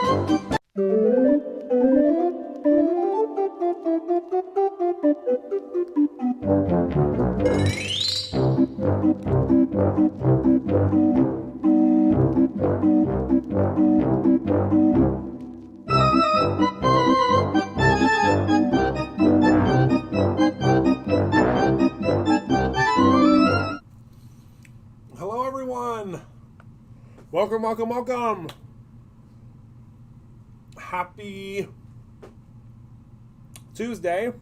Hello everyone! Welcome, welcome, welcome! Happy Tuesday.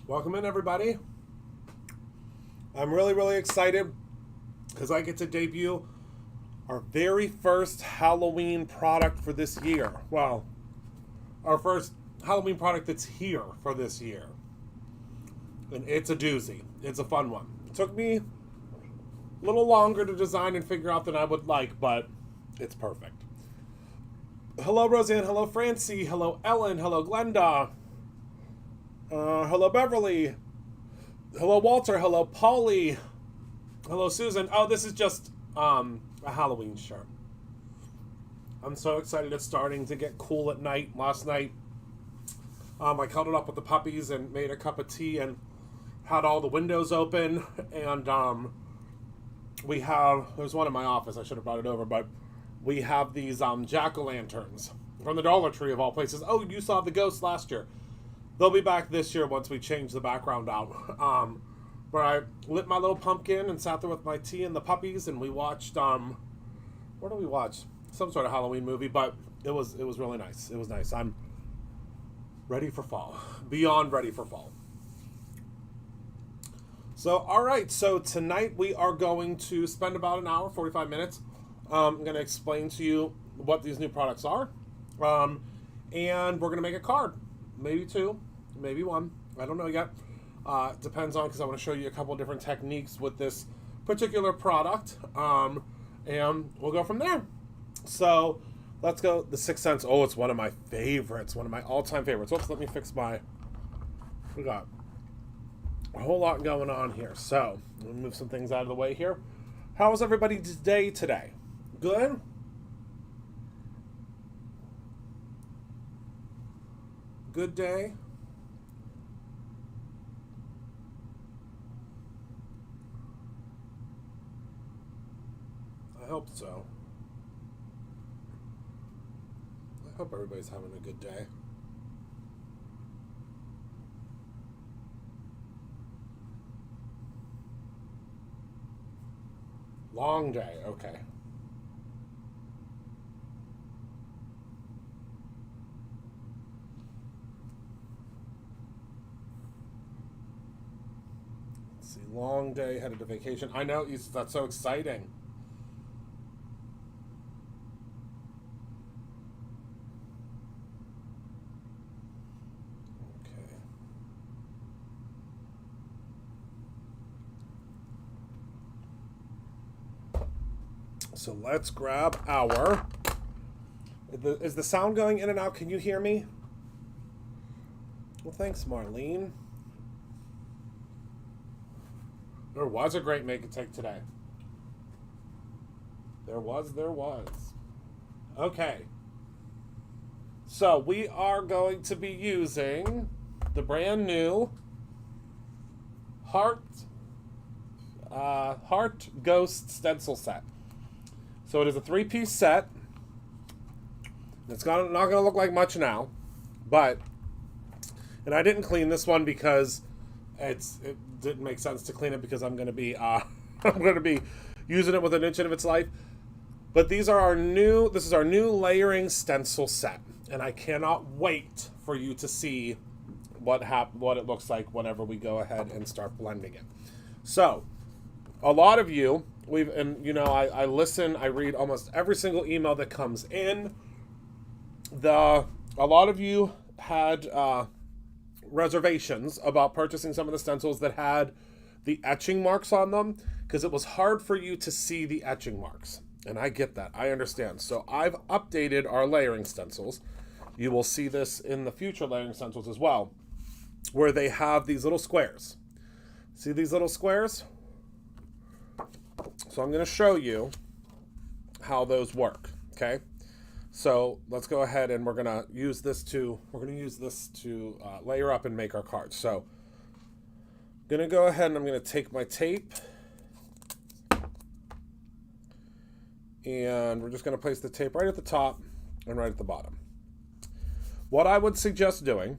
Welcome in everybody. I'm really excited because I get to debut our very first Halloween product for this year. Well, our first Halloween product that's here for this year. And it's a doozy. It's a fun one. It took me a little longer to design and figure out than I would like, but it's perfect. Hello, Roseanne. Hello, Francie. Hello, Ellen. Hello, Glenda. Hello, Beverly. Hello, Walter. Hello, Polly. Hello, Susan. Oh, this is just a Halloween shirt. I'm so excited. It's starting to get cool at night. Last night, I cuddled up with the puppies and made a cup of tea and had all the windows open. And we have, there's one in my office. I should have brought it over, but we have these jack-o'-lanterns from the Dollar Tree of all places. Oh, you saw the ghosts last year. They'll be back this year once we change the background out. But I lit my little pumpkin and sat there with my tea and the puppies, and we watched, what did we watch? Some sort of Halloween movie, but it was really nice. It was nice. I'm ready for fall. Beyond ready for fall. So, all right. So tonight we are going to spend about an hour, 45 minutes. I'm going to explain to you what these new products are. And we're going to make a card. Maybe two, maybe one. I don't know yet. Depends on, because I want to show you a couple of different techniques with this particular product. And we'll go from there. So let's go. The Sixth Sense. Oh, it's one of my favorites. One of my all-time favorites. Oops, let me fix my... We got a whole lot going on here. So let me move some things out of the way here. How was everybody's day today? Good? Good day? I hope so. I hope everybody's having a good day. Long day, okay. Let's see, long day, headed to vacation. I know, that's so exciting. So let's grab our... Is the sound going in and out? Can you hear me? Well, thanks, Marlene. There was a great make and take today. There was. Okay. So we are going to be using the brand new Heart Ghost stencil set. So it is a 3-piece set. It's not going to look like much now, but, and I didn't clean this one because it didn't make sense to clean it because I'm going to be using it with an inch of its life. But this is our new layering stencil set, and I cannot wait for you to see what it looks like whenever we go ahead and start blending it. So, a lot of you. I listen, I read almost every single email that comes in. A lot of you had reservations about purchasing some of the stencils that had the etching marks on them because it was hard for you to see the etching marks. And I get that. I understand. So I've updated our layering stencils. You will see this in the future layering stencils as well, where they have these little squares. See these little squares? So I'm going to show you how those work, okay? So let's go ahead and we're gonna use this to layer up and make our cards. So I'm gonna go ahead and I'm gonna take my tape and we're just gonna place the tape right at the top and right at the bottom. What I would suggest doing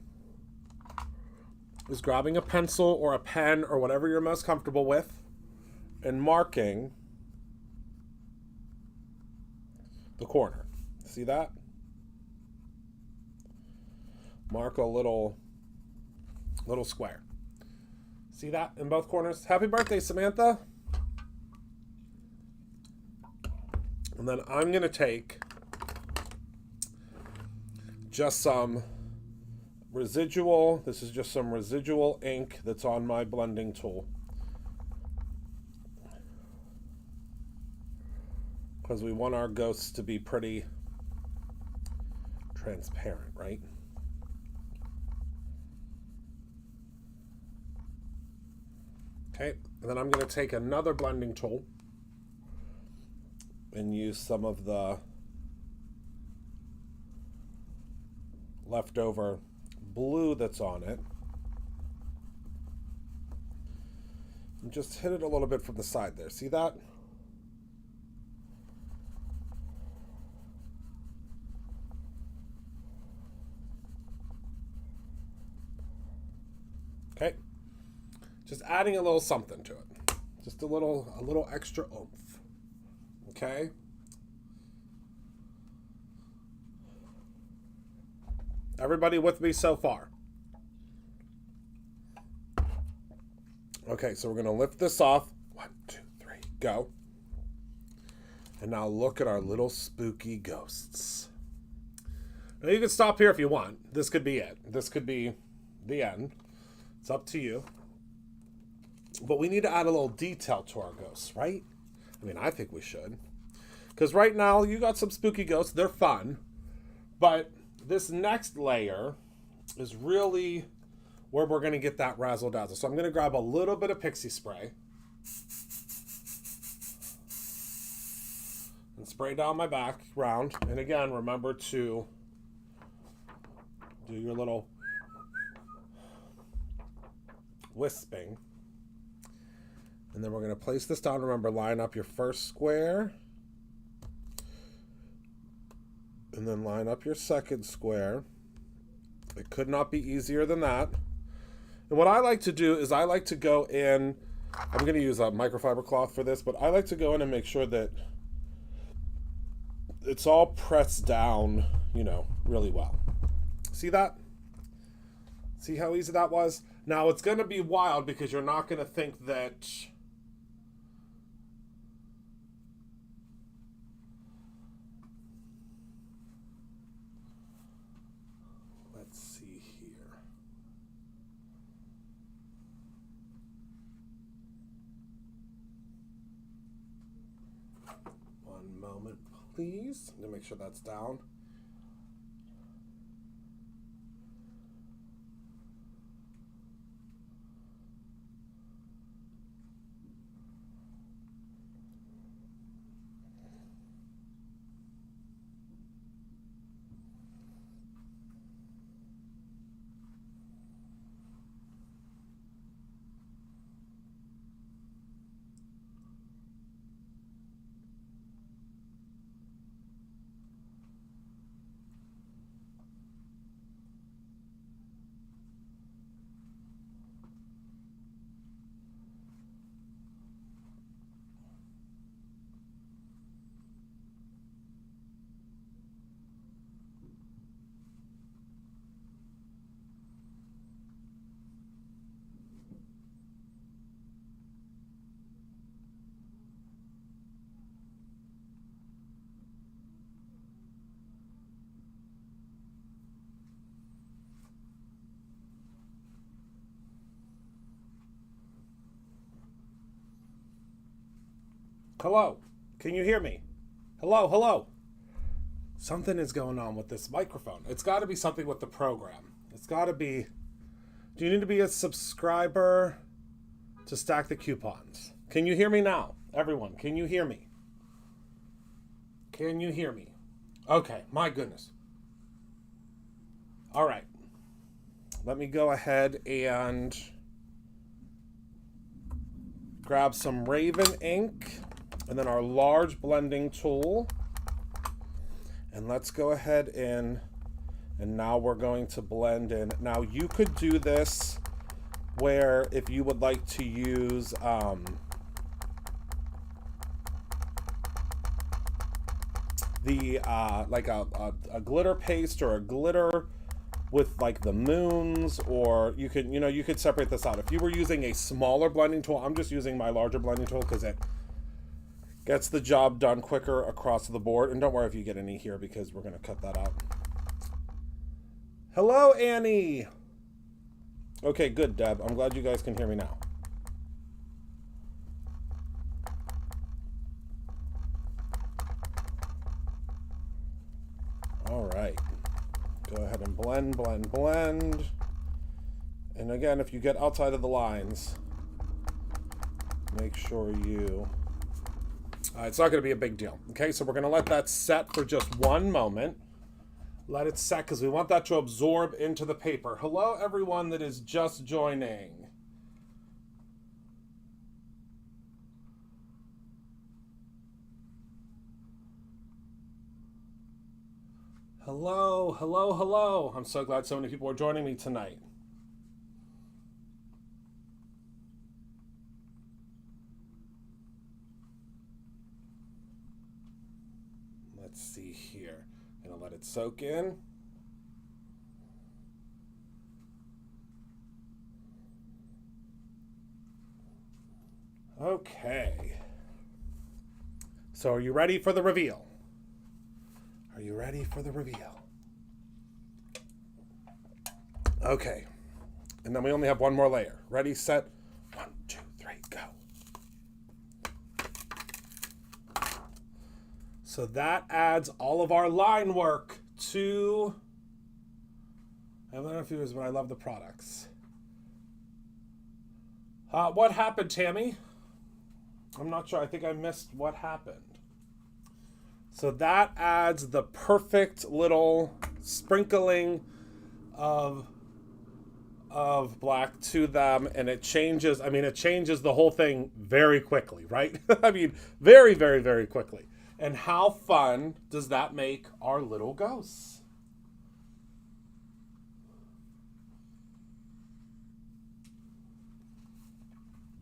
is grabbing a pencil or a pen or whatever you're most comfortable with and marking the corner. See that? Mark a little square. See that in both corners? Happy birthday, Samantha. And then I'm going to take just some residual, this is just some residual ink that's on my blending tool. Because we want our ghosts to be pretty transparent, right? Okay, and then I'm going to take another blending tool and use some of the leftover blue that's on it. And just hit it a little bit from the side there. See that? Okay. Just adding a little something to it. Just a little extra oomph. Okay? Everybody with me so far? Okay, so we're going to lift this off. 1, 2, 3, go. And now look at our little spooky ghosts. Now you can stop here if you want. This could be it. This could be the end. It's up to you. But we need to add a little detail to our ghosts, right? I mean, I think we should. Because right now, you got some spooky ghosts. They're fun. But this next layer is really where we're going to get that razzle dazzle. So I'm going to grab a little bit of pixie spray and spray down my background. And again, remember to do your little wisping. And then we're going to place this down. Remember, line up your first square. And then line up your second square. It could not be easier than that. And what I like to do is I like to go in, I'm going to use a microfiber cloth for this, but I like to go in and make sure that it's all pressed down, you know, really well. See that? See how easy that was? Now it's going to be wild because you're not going to think that moment, please, to make sure that's down. Hello, can you hear me? Hello, hello. Something is going on with this microphone. It's got to be something with the program. It's got to be, do you need to be a subscriber to stack the coupons? Can you hear me now? Everyone, can you hear me? Can you hear me? Okay, my goodness. All right. Let me go ahead and grab some Raven ink and then our large blending tool. And let's go ahead and now we're going to blend in. Now you could do this where if you would like to use the like a glitter paste or a glitter with like the moons, or you could, you could separate this out. If you were using a smaller blending tool, I'm just using my larger blending tool because it gets the job done quicker across the board. And don't worry if you get any here because we're going to cut that out. Hello, Annie. Okay, good, Deb. I'm glad you guys can hear me now. All right. Go ahead and blend, blend, blend. And again, if you get outside of the lines, make sure you... it's not going to be a big deal. Okay, so we're going to let that set for just one moment. Let it set because we want that to absorb into the paper. Hello, everyone that is just joining. Hello, hello, hello. I'm so glad so many people are joining me tonight. Let's see here. Gonna let it soak in. Okay. So are you ready for the reveal? Are you ready for the reveal? Okay. And then we only have one more layer. Ready, set, 1, 2, 3, go. So that adds all of our line work to... I don't know if it was, but I love the products. What happened, Tammy? I'm not sure. I think I missed what happened. So that adds the perfect little sprinkling of black to them, and it changes, it changes the whole thing very quickly, right? Very, very, very quickly. And how fun does that make our little ghosts?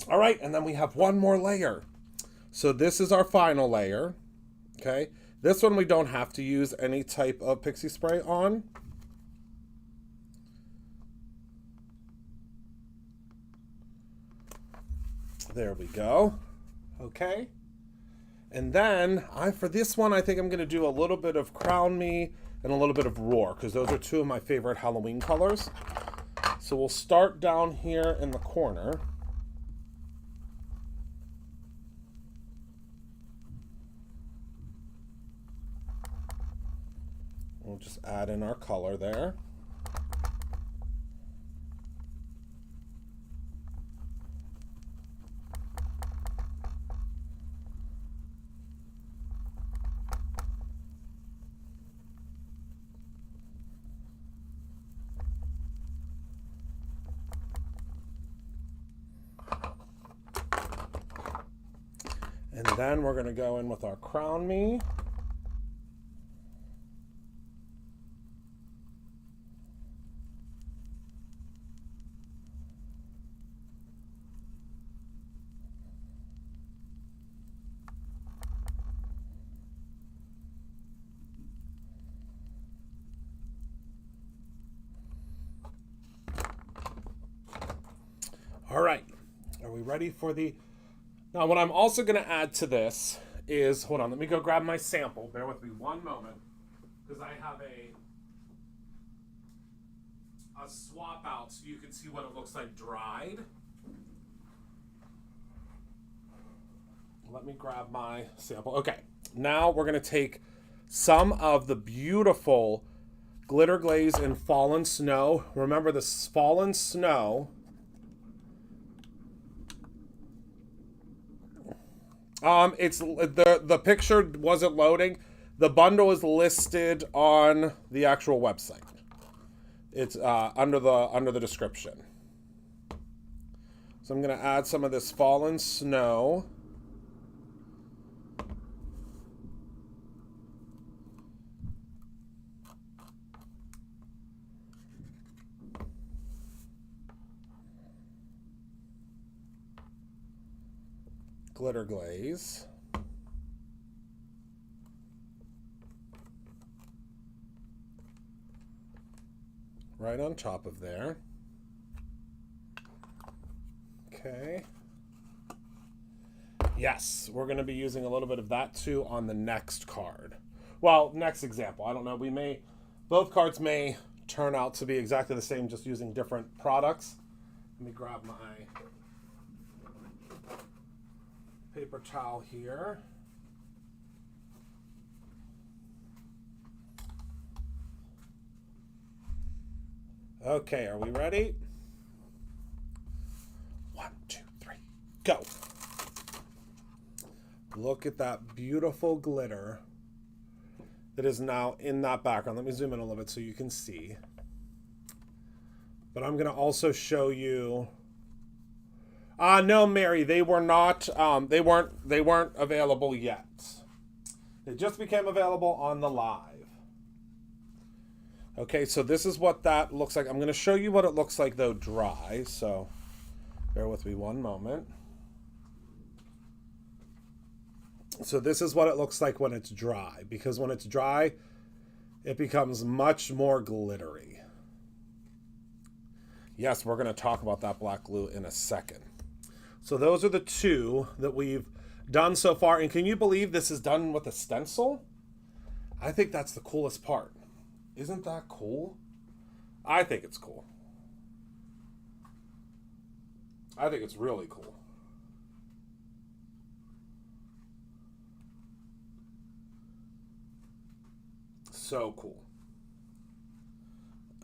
All right, and then we have one more layer. So this is our final layer, okay? This one we don't have to use any type of pixie spray on. There we go. Okay. And then, for this one, I think I'm going to do a little bit of Crown Me and a little bit of Roar, because those are two of my favorite Halloween colors. So we'll start down here in the corner. We'll just add in our color there. And then we're going to go in with our Crown Me. All right, are we ready for the... Now, what I'm also going to add to this is, hold on, let me go grab my sample. Bear with me one moment, because I have a swap out so you can see what it looks like dried. Let me grab my sample. Okay, now we're going to take some of the beautiful glitter glaze in Fallen Snow. Remember, this Fallen Snow... it's the picture wasn't loading. The bundle is listed on the actual website. It's under the description. So I'm going to add some of this fallen snow. Glitter glaze. Right on top of there. Okay. Yes, we're going to be using a little bit of that too on the next card. Well, next example. I don't know. Both cards may turn out to be exactly the same, just using different products. Let me grab my paper towel here. Okay, are we ready? 1, 2, 3, go. Look at that beautiful glitter that is now in that background. Let me zoom in a little bit so you can see. But I'm going to also show you. No, Mary, they were not. They weren't available yet. They just became available on the live. Okay, so this is what that looks like. I'm going to show you what it looks like, though, dry. So bear with me one moment. So this is what it looks like when it's dry, because when it's dry, it becomes much more glittery. Yes, we're going to talk about that black glue in a second. So those are the two that we've done so far. And can you believe this is done with a stencil? I think that's the coolest part. Isn't that cool? I think it's cool. I think it's really cool. So cool.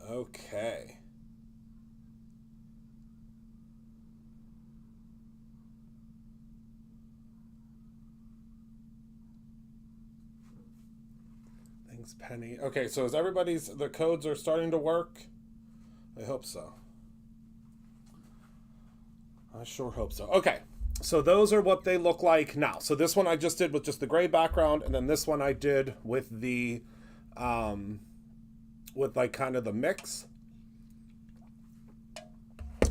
Okay. Thanks, Penny. Okay, so the codes are starting to work? I hope so. I sure hope so. Okay, so those are what they look like now. So this one I just did with just the gray background, and then this one I did with the, with like kind of the mix.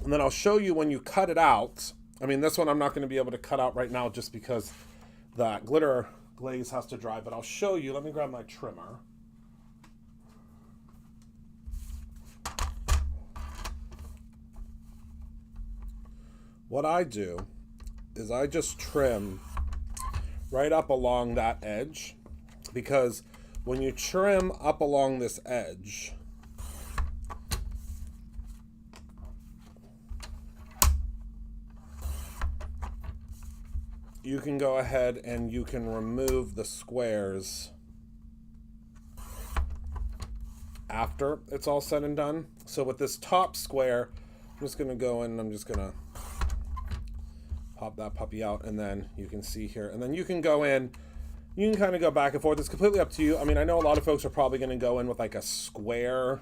And then I'll show you when you cut it out. I mean, this one I'm not going to be able to cut out right now just because the glitter glaze has to dry, but I'll show you. Let me grab my trimmer. What I do is I just trim right up along that edge, because when you trim up along this edge, you can go ahead and you can remove the squares after it's all said and done. So with this top square, I'm just going to go in and I'm just going to pop that puppy out, and then you can see here. And then you can go in, you can kind of go back and forth. It's completely up to you. I mean, I know a lot of folks are probably going to go in with like a square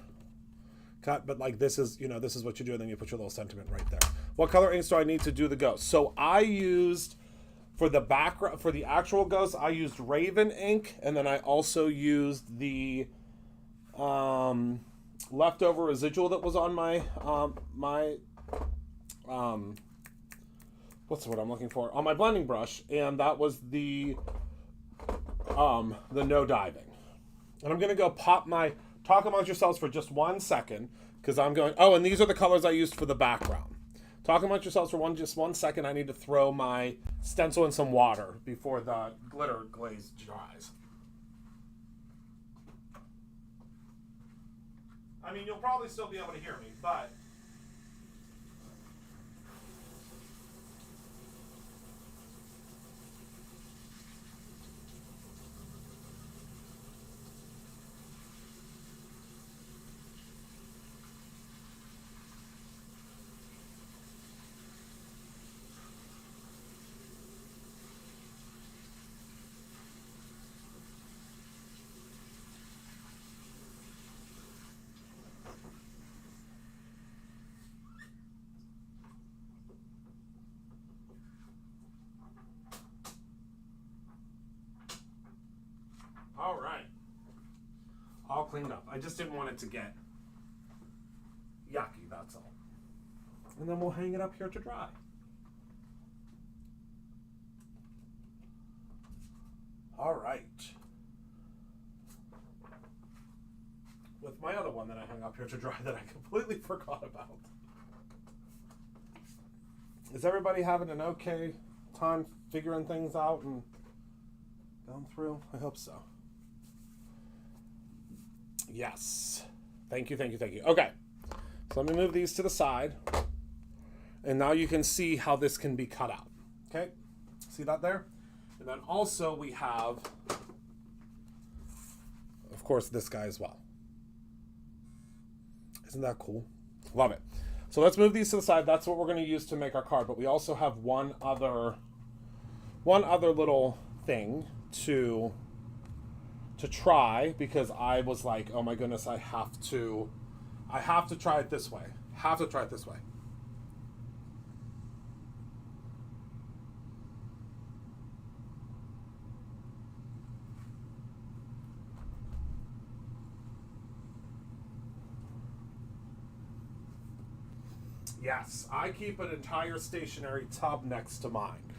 cut, but like this is, this is what you do, and then you put your little sentiment right there. What color inks do I need to do the ghost? So I used, for the background, for the actual ghost, I used Raven ink, and then I also used the leftover residual that was on my what's the word I'm looking for? On my blending brush, and that was the no diving. And I'm gonna go pop my talk amongst yourselves for just 1 second, because I'm going. Oh, and these are the colors I used for the background. Talk amongst yourselves for just 1 second. I need to throw my stencil in some water before the glitter glaze dries. I mean, you'll probably still be able to hear me, but cleaned up. I just didn't want it to get yucky, that's all. And then we'll hang it up here to dry. All right. With my other one that I hung up here to dry that I completely forgot about. Is everybody having an okay time figuring things out and going through? I hope so. Yes. Thank you, thank you, thank you. Okay. So let me move these to the side. And now you can see how this can be cut out. Okay? See that there? And then also we have, of course, this guy as well. Isn't that cool? Love it. So let's move these to the side. That's what we're going to use to make our card. But we also have one other little thing to try, because I was like, oh my goodness, I have to try it this way. Have to try it this way. Yes, I keep an entire stationary tub next to mine.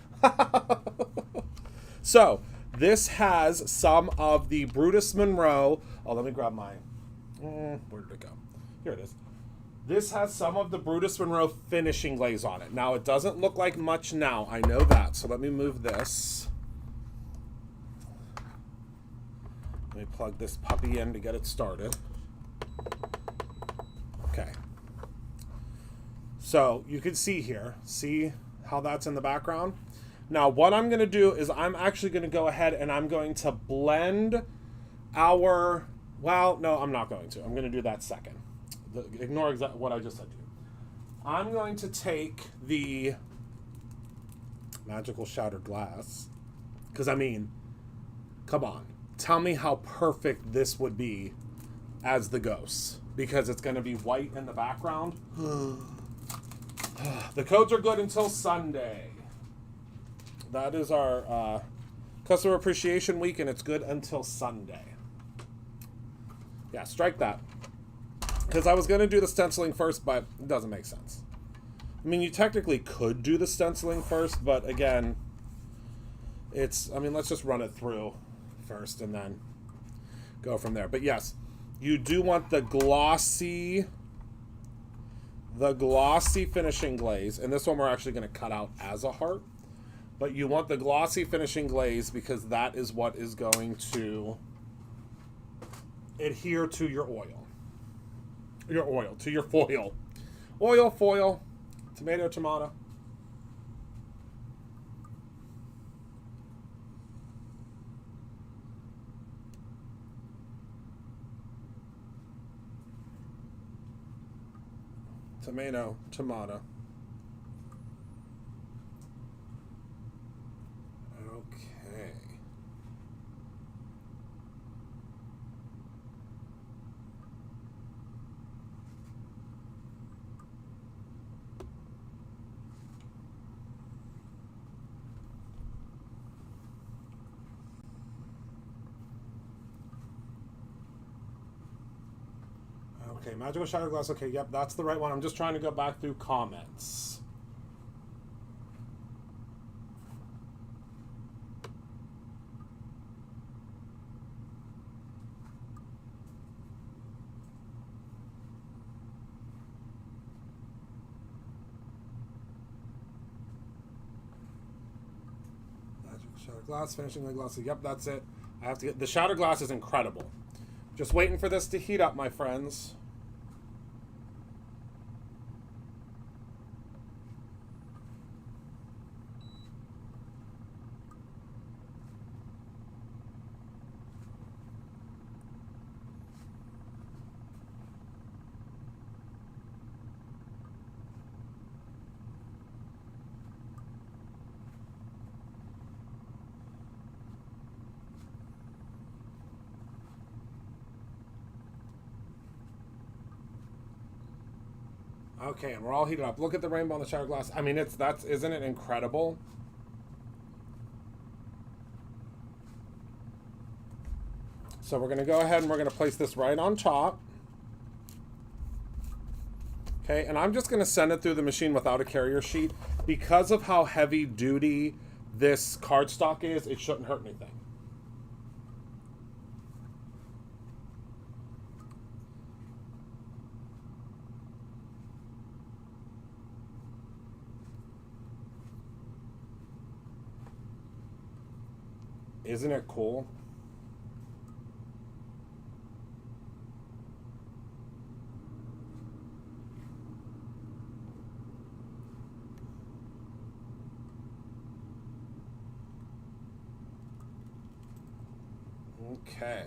So, this has some of the Brutus Monroe. Oh, let me grab mine. Where did it go? Here it is. This has some of the Brutus Monroe finishing glaze on it. Now, it doesn't look like much now. I know that. So, let me move this. Let me plug this puppy in to get it started. Okay. So you can see here, see how that's in the background? Now what I'm going to do is I'm actually going to go ahead and I'm going to blend our, well, no, I'm not going to. I'm going to do that second. Ignore what I just said to you. I'm going to take the magical shattered glass, because I mean, come on. Tell me how perfect this would be as the ghosts, because it's going to be white in the background. The codes are good until Sunday. That is our customer appreciation week, and it's good until Sunday. Yeah, strike that. Because I was going to do the stenciling first, but it doesn't make sense. I mean, you technically could do the stenciling first, but again, let's just run it through first and then go from there. But yes, you do want the glossy finishing glaze, and this one we're actually going to cut out as a heart, but you want the glossy finishing glaze because that is what is going to adhere to your to your foil. Oil, foil, tomato, tomato. Tomato, tomato. Okay. Okay, magical shattered glass. Okay, yep, that's the right one. I'm just trying to go back through comments. Magical shattered glass, finishing the glass. Yep, that's it. I have to get the shattered glass is incredible. Just waiting for this to heat up, my friends. Okay, and we're all heated up. Look at the rainbow on the shattered glass. I mean, isn't it incredible? So we're going to go ahead and we're going to place this right on top. Okay, and I'm just going to send it through the machine without a carrier sheet. Because of how heavy duty this cardstock is, it shouldn't hurt anything. Isn't it cool? Okay.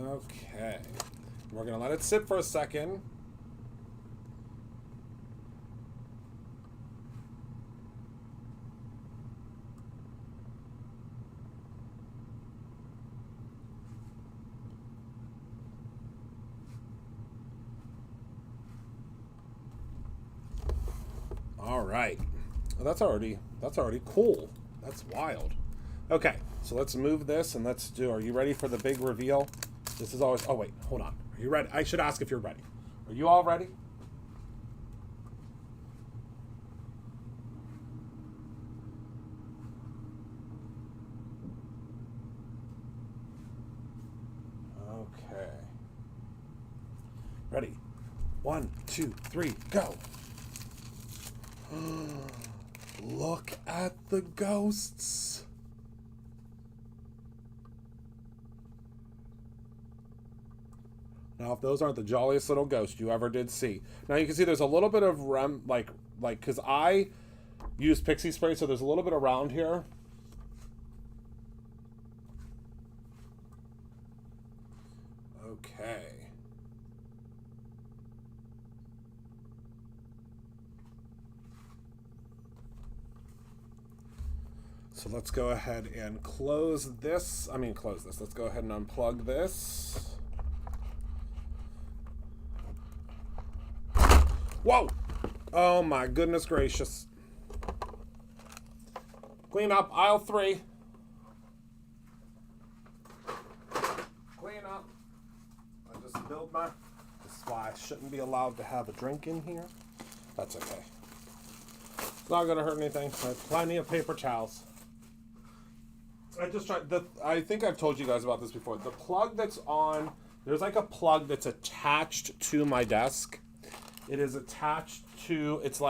Okay. We're going to let it sit for a second. All right. Well, that's already cool. That's wild. Okay, so let's move this and let's do. Are you ready for the big reveal? This is always. Oh wait, hold on. Are you ready? I should ask if you're ready. Are you all ready? Okay. Ready? 1, 2, 3, go. Look at the ghosts. Now, if those aren't the jolliest little ghosts you ever did see. Now, you can see there's a little bit of because I use pixie spray, so there's a little bit around here. Okay. So let's go ahead and close this. Let's go ahead and unplug this. Whoa! Oh my goodness gracious. Clean up aisle 3. Clean up. I just spilled my... This is why I shouldn't be allowed to have a drink in here. That's okay. It's not going to hurt anything. I have plenty of paper towels. I just tried... I think I've told you guys about this before. The plug that's on... There's like a plug that's attached to my desk. It is attached to, it's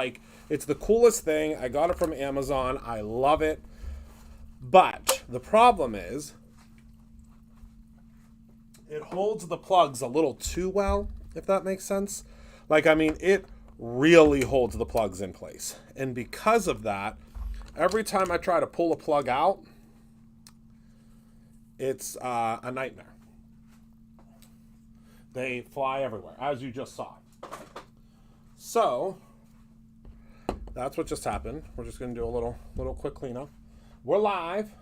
the coolest thing. I got it from Amazon. I love it. But the problem is, it holds the plugs a little too well, if that makes sense. It really holds the plugs in place. And because of that, every time I try to pull a plug out, it's a nightmare. They fly everywhere, as you just saw. So, that's what just happened. We're just going to do a little quick cleanup. We're live.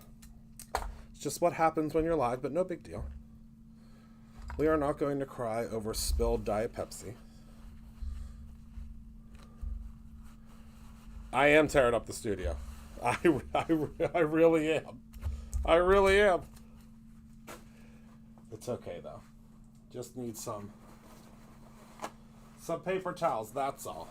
It's just what happens when you're live, but no big deal. We are not going to cry over spilled Diet Pepsi. I am tearing up the studio. I really am. I really am. It's okay, though. Just need some paper towels, that's all.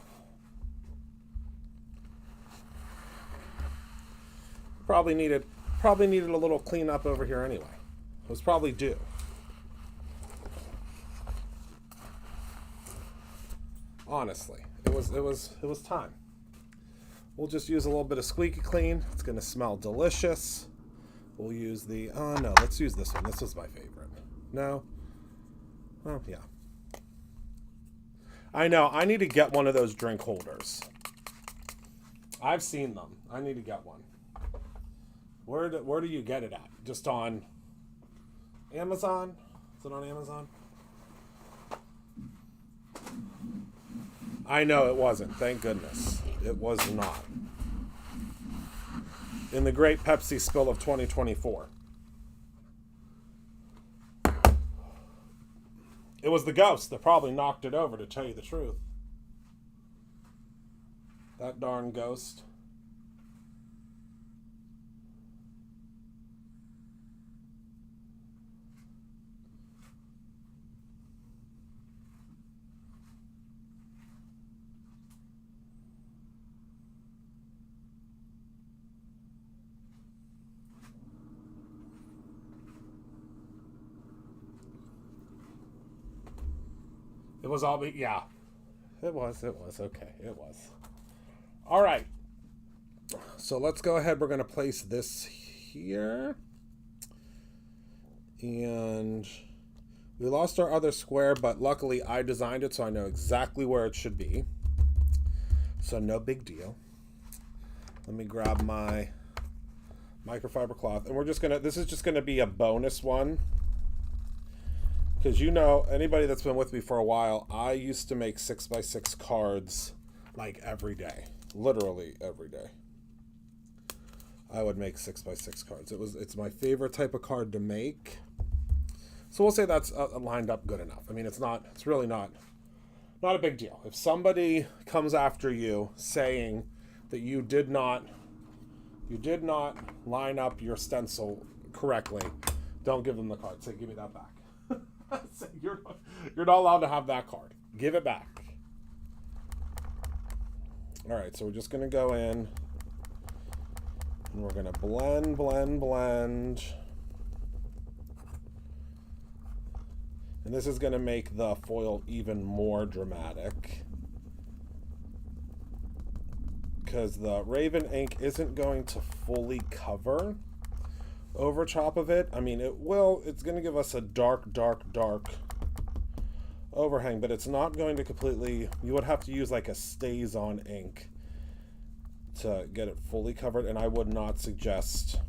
Probably needed a little cleanup over here anyway. It was probably due. Honestly, it was time. We'll just use a little bit of squeaky clean. It's gonna smell delicious. We'll use the no, let's use this one. This was my favorite. No? Well, yeah. I know. I need to get one of those drink holders. I've seen them. I need to get one. Where do you get it at? Just on Amazon? Is it on Amazon? I know it wasn't. Thank goodness. It was not. In the great Pepsi spill of 2024. It was the ghost that probably knocked it over, to tell you the truth. That darn ghost. It was all, yeah. It was, okay, it was. All right. So let's go ahead. We're going to place this here. And we lost our other square, but luckily I designed it, so I know exactly where it should be. So no big deal. Let me grab my microfiber cloth. And we're just going to, this is just going to be a bonus one. Because you know, anybody that's been with me for a while, I used to make 6x6 cards like every day. Literally every day. I would make 6x6 cards. It's my favorite type of card to make. So we'll say that's lined up good enough. I mean, it's really not a big deal. If somebody comes after you saying that you did not line up your stencil correctly, don't give them the card. Say, give me that back. You're not allowed to have that card. Give it back. All right, so we're just going to go in and we're going to blend. And this is going to make the foil even more dramatic, because the Raven ink isn't going to fully cover over top of it. I mean, it's going to give us a dark overhang, but it's not going to completely, you would have to use like a StazOn ink to get it fully covered, and I would not suggest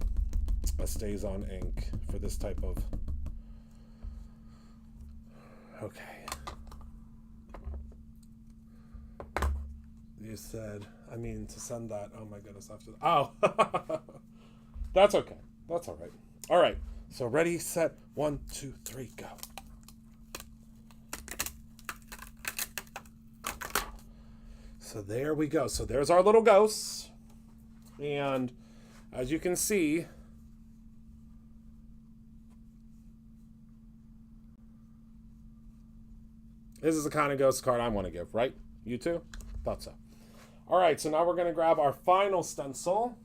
a StazOn ink for this type of, okay. You said, I mean, to send that, oh my goodness, after, oh, that's okay. That's all right. All right. So ready, set, 1, 2, 3, go. So there we go. So there's our little ghosts. And as you can see, this is the kind of ghost card I want to give, right? You too? Thought so. All right. So now we're going to grab our final stencil.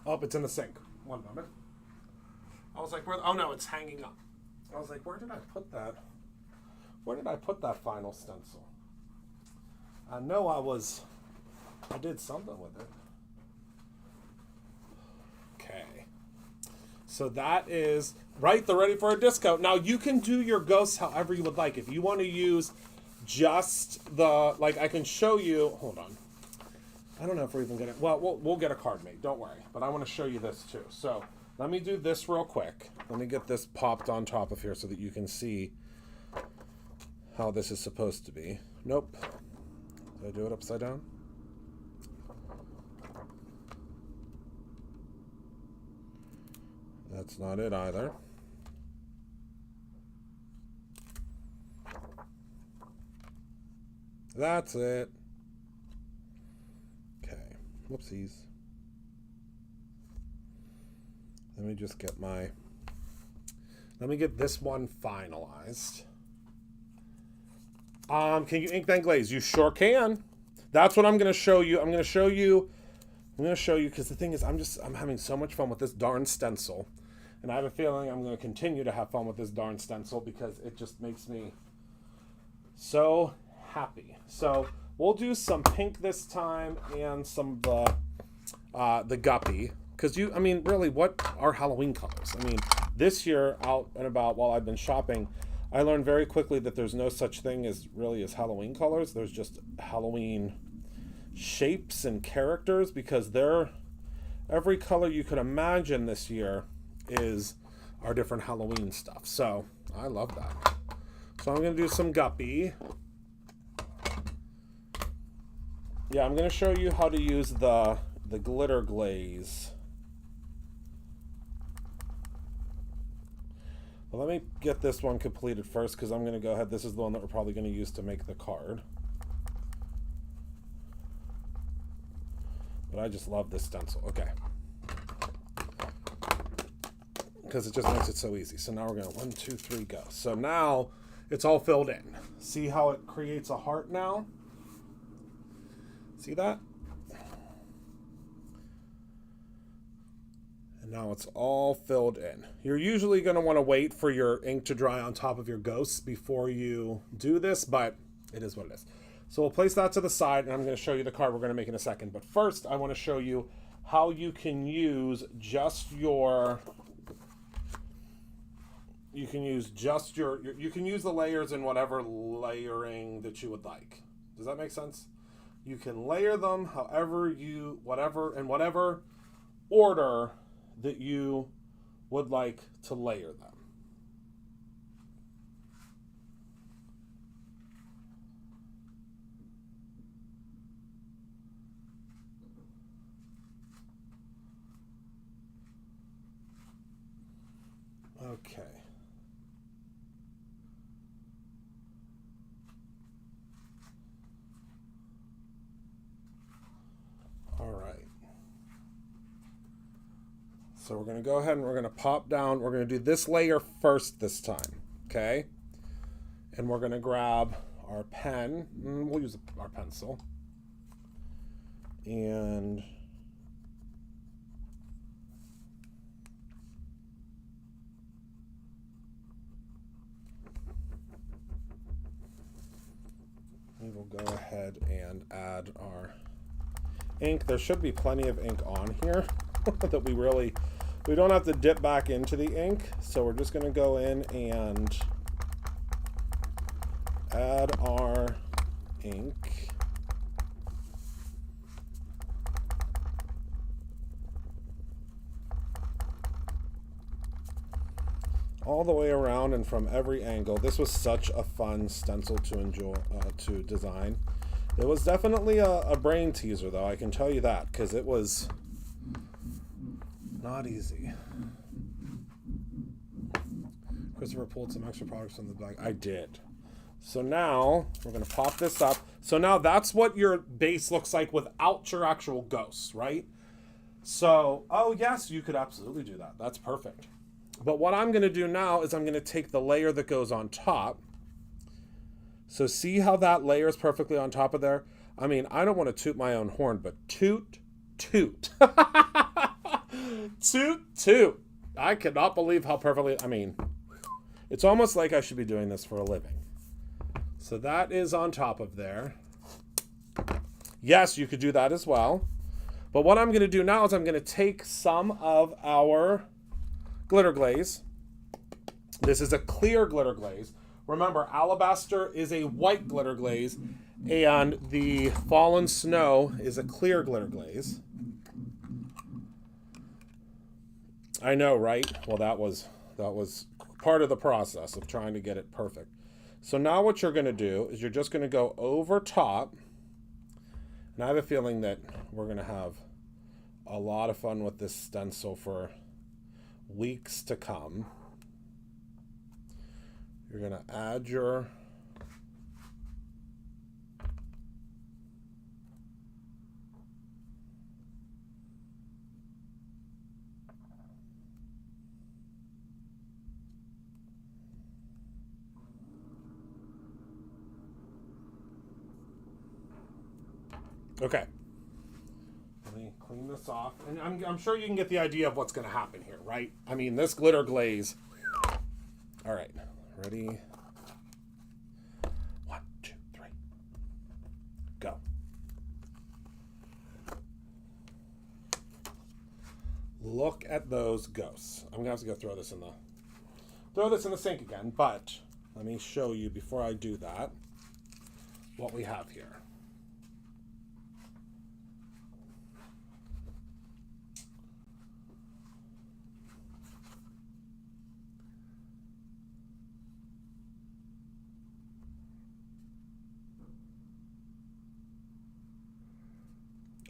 Oh, it's in the sink. One moment. I was like, oh no, it's hanging up. I was like, where did I put that? Where did I put that final stencil? I know I did something with it. Okay. So that is, right, they're ready for a disco. Now you can do your ghosts however you would like. If you want to use just the, like I can show you, hold on. I don't know if we're even gonna, well, we'll get a card made, don't worry. But I want to show you this too. So let me do this real quick. Let me get this popped on top of here so that you can see how this is supposed to be. Nope. Did I do it upside down? That's not it either. That's it. Whoopsies. Let me just get this one finalized. Can you ink then glaze? You sure can. That's what I'm going to show you. I'm going to show you because the thing is, I'm having so much fun with this darn stencil. And I have a feeling I'm going to continue to have fun with this darn stencil because it just makes me so happy. So we'll do some pink this time and some of the guppy. Because really, what are Halloween colors? I mean, this year, out and about while I've been shopping, I learned very quickly that there's no such thing as Halloween colors. There's just Halloween shapes and characters, because every color you could imagine this year is our different Halloween stuff. So I love that. So I'm going to do some guppy. Yeah, I'm going to show you how to use the glitter glaze. Well, let me get this one completed first because I'm going to go ahead. This is the one that we're probably going to use to make the card. But I just love this stencil. Okay. Because it just makes it so easy. So now we're going to 1, 2, 3, go. So now it's all filled in. See how it creates a heart now? See that? And now it's all filled in. You're usually going to want to wait for your ink to dry on top of your ghosts before you do this, but it is what it is. So we'll place that to the side, and I'm going to show you the card we're going to make in a second. But first, I want to show you how you can use just your... You can use the layers in whatever layering that you would like. Does that make sense? You can layer them however in whatever order that you would like to layer them. Okay. All right. So we're going to go ahead and we're going to pop down. We're going to do this layer first this time. Okay. And we're going to grab our pen. We'll use our pencil. And we will go ahead and add our ink. There should be plenty of ink on here that we don't have to dip back into the ink. So we're just going to go in and add our ink. All the way around and from every angle. This was such a fun stencil to enjoy, to design. It was definitely a brain teaser, though, I can tell you that, because it was not easy. Christopher pulled some extra products from the bag. I did. So now we're going to pop this up. So now that's what your base looks like without your actual ghosts, right? So, oh yes, you could absolutely do that. That's perfect. But what I'm going to do now is I'm going to take the layer that goes on top. So see how that layer is perfectly on top of there? I mean, I don't want to toot my own horn, but toot, toot. Toot, toot. I cannot believe how perfectly, I mean, it's almost like I should be doing this for a living. So that is on top of there. Yes, you could do that as well. But what I'm going to do now is I'm going to take some of our glitter glaze. This is a clear glitter glaze. Remember, alabaster is a white glitter glaze, and the fallen snow is a clear glitter glaze. I know, right? Well, that was part of the process of trying to get it perfect. So now what you're going to do is you're just going to go over top, and I have a feeling that we're going to have a lot of fun with this stencil for weeks to come. You're going to add your okay. Let me clean this off. And I'm sure you can get the idea of what's going to happen here, right? I mean, this glitter glaze. All right. Ready? 1, 2, 3. Go. Look at those ghosts. I'm going to have to go throw this in the sink again, but let me show you before I do that what we have here.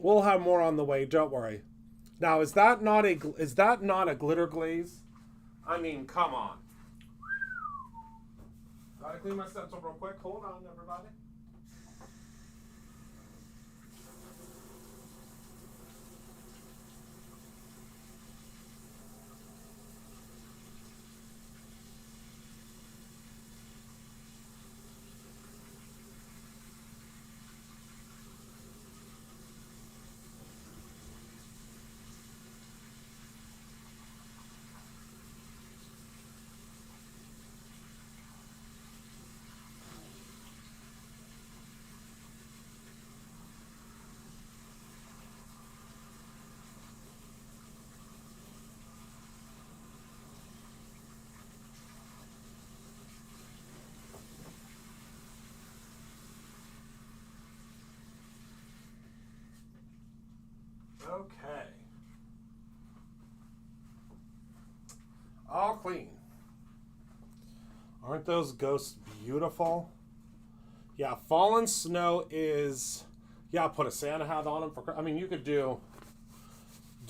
We'll have more on the way, don't worry. Now, is that not a glitter glaze? I mean, come on. clean my stencil real quick. Hold on, everybody. Okay. All clean. Aren't those ghosts beautiful? Yeah, fallen snow is, yeah, put a Santa hat on them for, I mean, you could do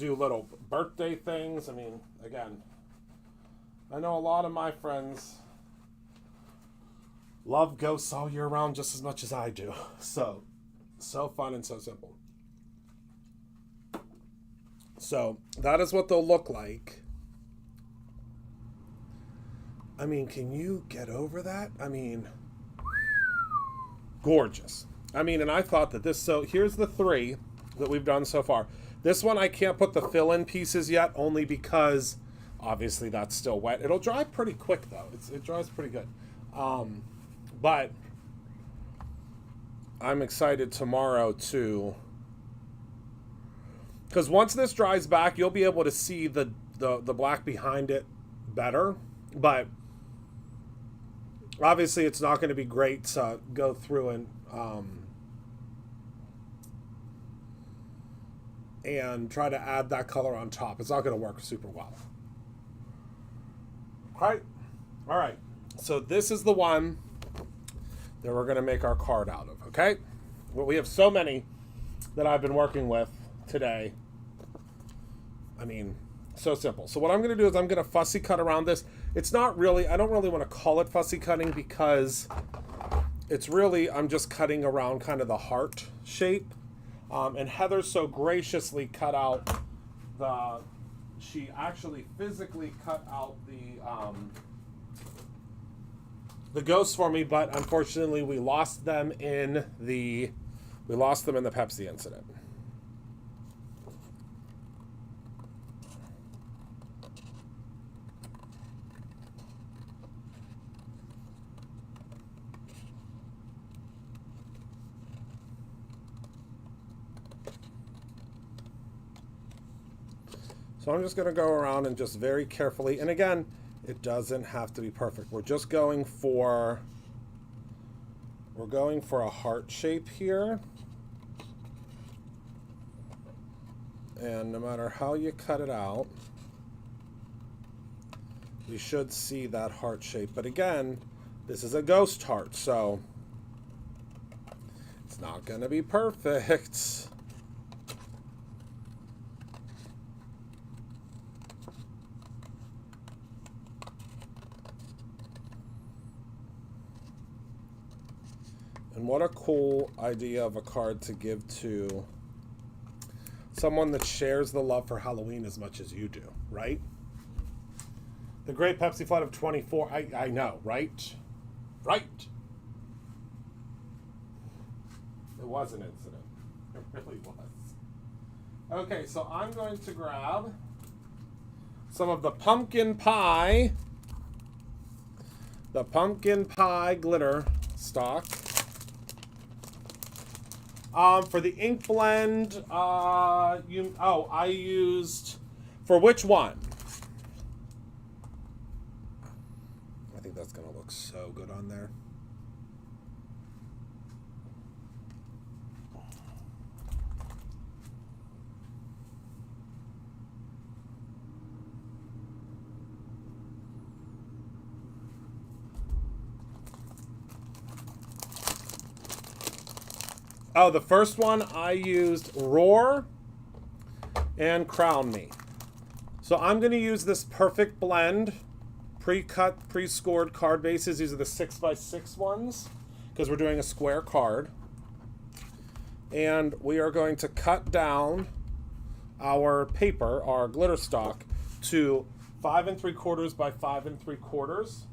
little birthday things. I mean, again, I know a lot of my friends love ghosts all year round just as much as I do. So fun and so simple. So that is what they'll look like. I mean, can you get over that? I mean, gorgeous. I mean, and I thought that this, so here's the 3 that we've done so far. This one I can't put the fill-in pieces yet, only because obviously that's still wet. It'll dry pretty quick though. It dries pretty good. But I'm excited tomorrow to, because once this dries back, you'll be able to see the black behind it better. But obviously it's not going to be great to go through and try to add that color on top. It's not going to work super well. All right. So this is the one that we're going to make our card out of, okay? Well, we have so many that I've been working with today. I mean, so simple. So what I'm going to do is I'm going to fussy cut around this. It's not really, I don't really want to call it fussy cutting because it's really, I'm just cutting around kind of the heart shape. And Heather so graciously cut out she actually physically cut out the ghosts for me, but unfortunately we lost them in the Pepsi incident. So I'm just going to go around and just very carefully, and again, it doesn't have to be perfect. We're just going for a heart shape here. And no matter how you cut it out, we should see that heart shape. But again, this is a ghost heart, so it's not going to be perfect. And what a cool idea of a card to give to someone that shares the love for Halloween as much as you do, right? The Great Pepsi Flood of 24. I know, right? Right. It was an incident. It really was. Okay, so I'm going to grab some of the pumpkin pie glitter stock. For the ink blend, I used, for which one? I think that's going to look so good on there. Oh, the first one I used Roar and Crown Me. So I'm going to use this perfect blend pre-cut, pre-scored card bases. These are the 6x6 ones because we're doing a square card. And we are going to cut down our paper, our glitter stock, to 5 3/4 by 5 3/4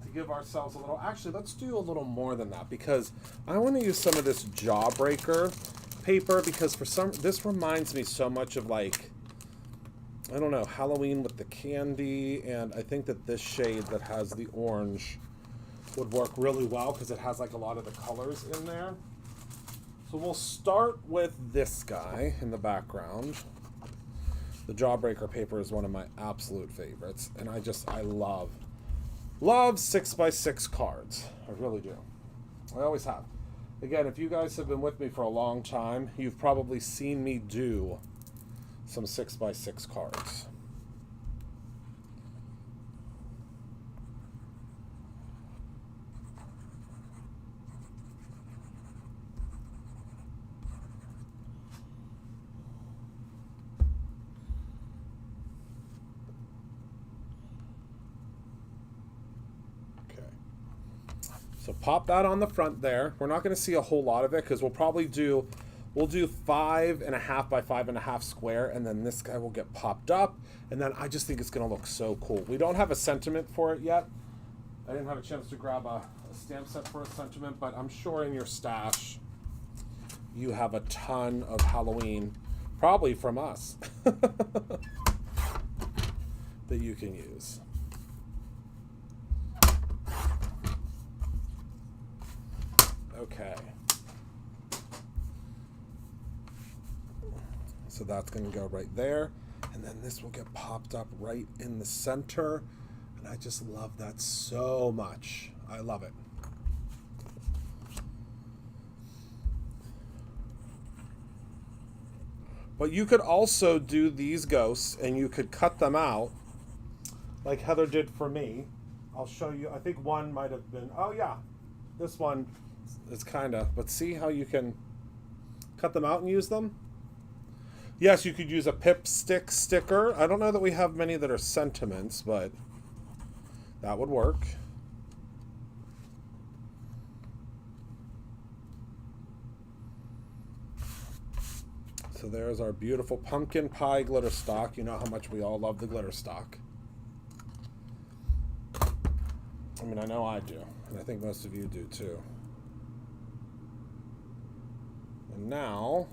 to give ourselves a little. Actually, let's do a little more than that because I want to use some of this Jawbreaker paper because this reminds me so much of, like, I don't know, Halloween with the candy, and I think that this shade that has the orange would work really well because it has like a lot of the colors in there. So we'll start with this guy in the background. The Jawbreaker paper is one of my absolute favorites, and I love 6x6 cards. I really do. I always have. Again, if you guys have been with me for a long time, you've probably seen me do some 6x6 cards. So pop that on the front there. We're not going to see a whole lot of it because we'll do 5.5 by 5.5 square, and then this guy will get popped up, and then I just think it's going to look so cool. We don't have a sentiment for it yet. I didn't have a chance to grab a stamp set for a sentiment, but I'm sure in your stash you have a ton of Halloween, probably from us, that you can use. Okay. So that's going to go right there. And then this will get popped up right in the center. And I just love that so much. I love it. But you could also do these ghosts and you could cut them out like Heather did for me. I'll show you. I think one might have been, oh yeah, this one is kind of, but see how you can cut them out and use them? Yes, you could use a pip stick sticker. I don't know that we have many that are sentiments, but that would work. So there's our beautiful pumpkin pie glitter stock. You know how much we all love the glitter stock. I mean, I know I do, and I think most of you do too. And now,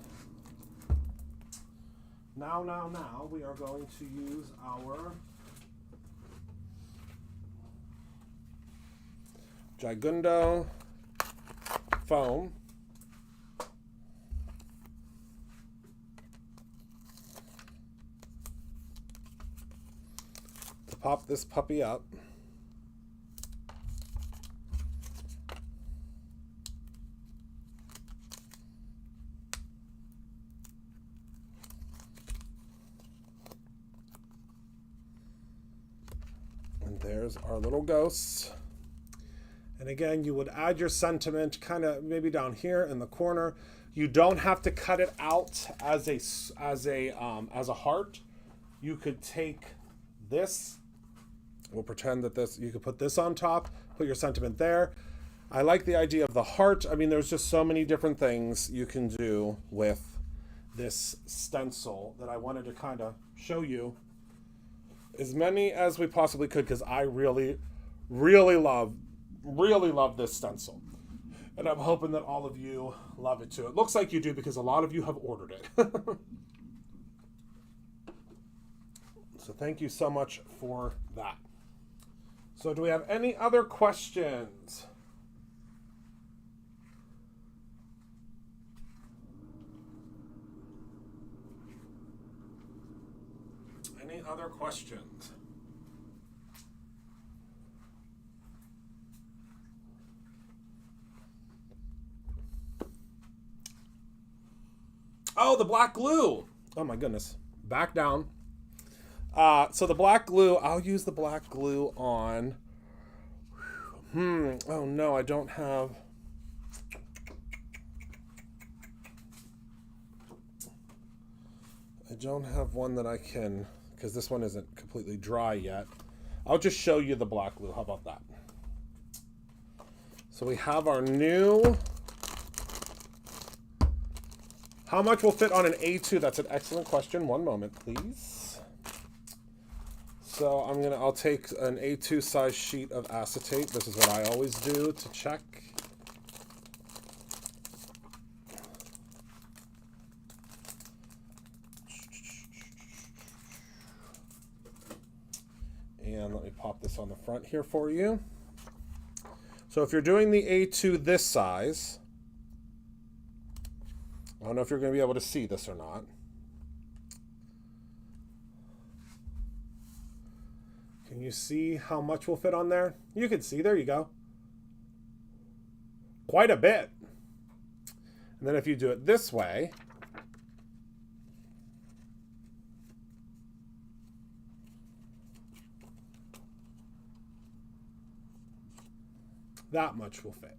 we are going to use our Gigundo foam to pop this puppy up. There's our little ghosts. And again, you would add your sentiment kind of maybe down here in the corner. You don't have to cut it out as a heart. You could take this. We'll pretend that you could put this on top, put your sentiment there. I like the idea of the heart. I mean, there's just so many different things you can do with this stencil that I wanted to kind of show you as many as we possibly could, because I really love this stencil. And I'm hoping that all of you love it too. It looks like you do because a lot of you have ordered it. So thank you so much for that. So do we have any other questions? Any other questions? Oh, the black glue. Oh my goodness. Back down. So the black glue, I'll use the black glue on. Oh no, I don't have. I don't have one that I can, because this one isn't completely dry yet. I'll just show you the black glue. How about that? So we have our new... How much will fit on an A2? That's an excellent question. One moment, please. So I'll take an A2 size sheet of acetate. This is what I always do to check. And let me pop this on the front here for you. So if you're doing the A2 this size, I don't know if you're going to be able to see this or not. Can you see how much will fit on there? You can see, there you go. Quite a bit. And then if you do it this way, that much will fit.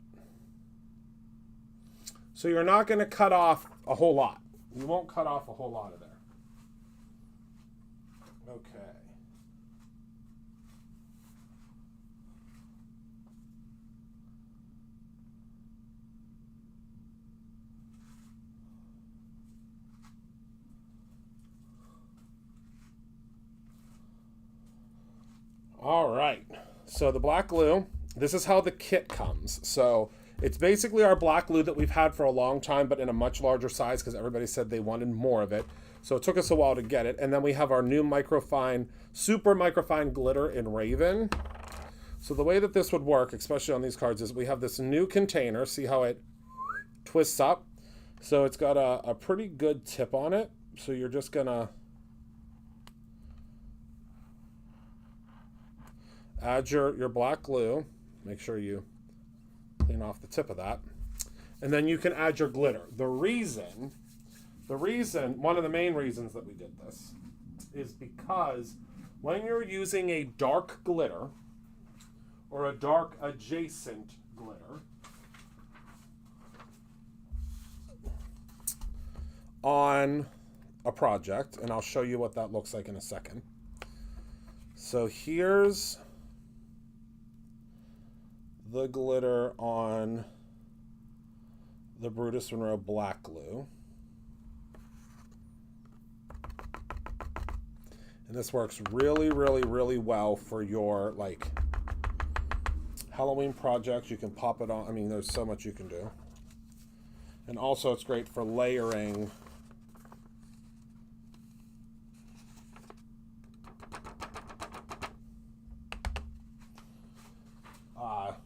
So you're not going to cut off a whole lot. You won't cut off a whole lot of there. Okay. All right. So the black glue, this is how the kit comes. So it's basically our black glue that we've had for a long time, but in a much larger size because everybody said they wanted more of it. So it took us a while to get it. And then we have our new microfine, super microfine glitter in Raven. So the way that this would work, especially on these cards, is we have this new container. See how it twists up? So it's got a pretty good tip on it. So you're just going to add your black glue. Make sure you clean off the tip of that. And then you can add your glitter. The reason, one of the main reasons that we did this is because when you're using a dark glitter or a dark adjacent glitter on a project, and I'll show you what that looks like in a second. So here's the glitter on the Brutus Monroe black glue. And this works really, really, really well for your like Halloween projects. You can pop it on. I mean, there's so much you can do. And also it's great for layering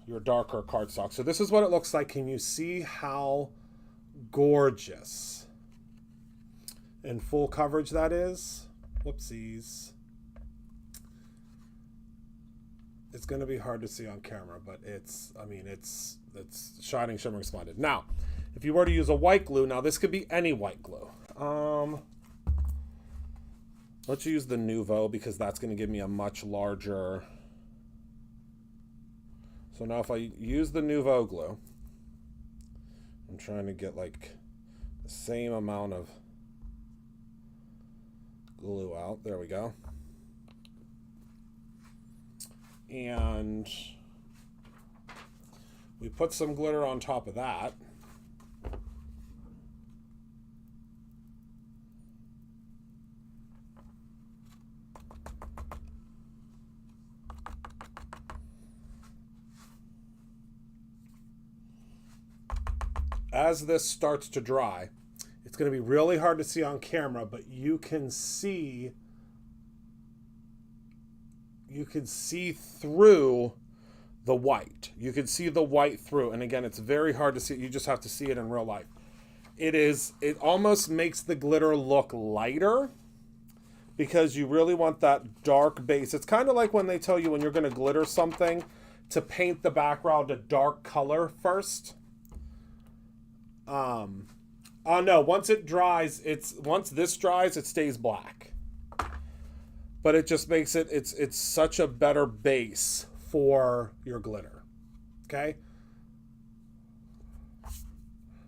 your darker cardstock. So this is what it looks like. Can you see how gorgeous in full coverage that is? Whoopsies. It's going to be hard to see on camera, but it's shining, shimmering, splendid. Now, if you were to use a white glue, now this could be any white glue. Let's use the Nouveau because that's going to give me a much larger... So now if I use the Nouveau glue, I'm trying to get like the same amount of glue out. There we go. And we put some glitter on top of that. As this starts to dry, it's going to be really hard to see on camera, but you can see through the white. You can see the white through. And again, it's very hard to see. You just have to see it in real life. It almost makes the glitter look lighter because you really want that dark base. It's kind of like when they tell you when you're going to glitter something to paint the background a dark color first. Oh no, once it dries, once this dries, it stays black. But it just makes it's such a better base for your glitter. Okay?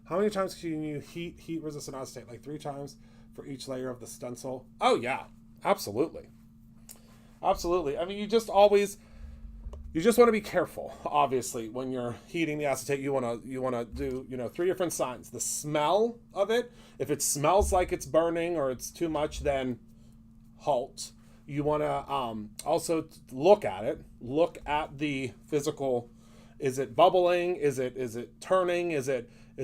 How many times can you heat resistant acetate? Like 3 times for each layer of the stencil? Oh yeah, absolutely. Absolutely. I mean, you just want to be careful. Obviously, when you're heating the acetate, you want to do, 3 different signs. The smell of it. If it smells like it's burning or it's too much, then halt. You want to also look at it. Look at the physical. Is it bubbling? Is it turning? Is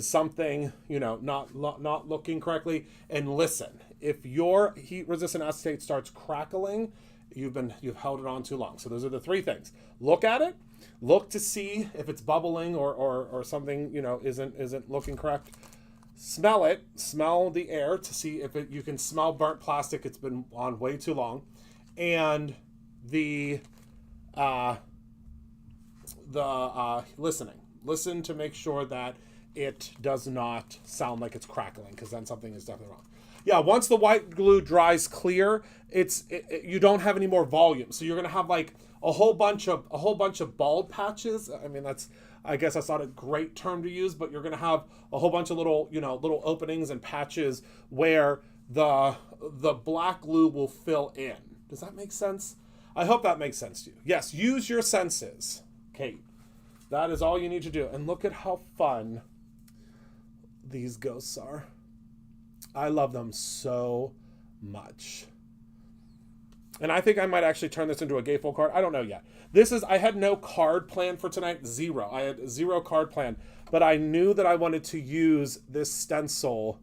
something, not looking correctly? And listen. If your heat resistant acetate starts crackling, you've held it on too long. So those are the 3 things. Look at it. Look to see if it's bubbling or something, isn't looking correct. Smell it. Smell the air to see if you can smell burnt plastic. It's been on way too long. And the listening. Listen to make sure that it does not sound like it's crackling, because then something is definitely wrong. Yeah, once the white glue dries clear, you don't have any more volume, so you're gonna have like a whole bunch of bald patches. I mean, I guess that's not a great term to use, but you're gonna have a whole bunch of little openings and patches where the black glue will fill in. Does that make sense? I hope that makes sense to you. Yes, use your senses, Kate. That is all you need to do. And look at how fun these ghosts are. I love them so much. And I think I might actually turn this into a gatefold card. I don't know yet. I had no card plan for tonight. 0. I had 0 card plan. But I knew that I wanted to use this stencil,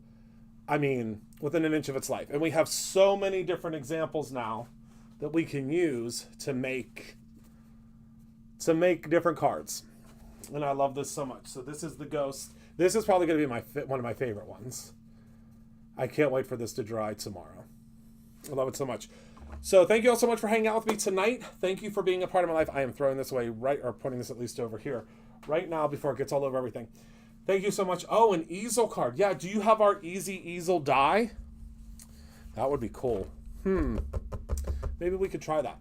within an inch of its life. And we have so many different examples now that we can use to make different cards. And I love this so much. So this is the ghost. This is probably going to be one of my favorite ones. I can't wait for this to dry tomorrow. I love it so much. So thank you all so much for hanging out with me tonight. Thank you for being a part of my life. I am throwing this away or putting this at least over here right now before it gets all over everything. Thank you so much. Oh, an easel card. Yeah, do you have our easy easel die? That would be cool. Maybe we could try that.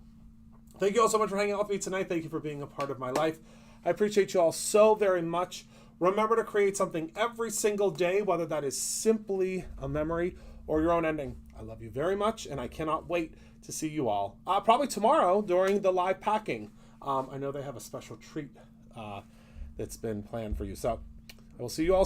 Thank you all so much for hanging out with me tonight. Thank you for being a part of my life. I appreciate you all so very much. Remember to create something every single day, whether that is simply a memory or your own ending. I love you very much, and I cannot wait to see you all. Probably tomorrow during the live packing. I know they have a special treat that's been planned for you. So I will see you all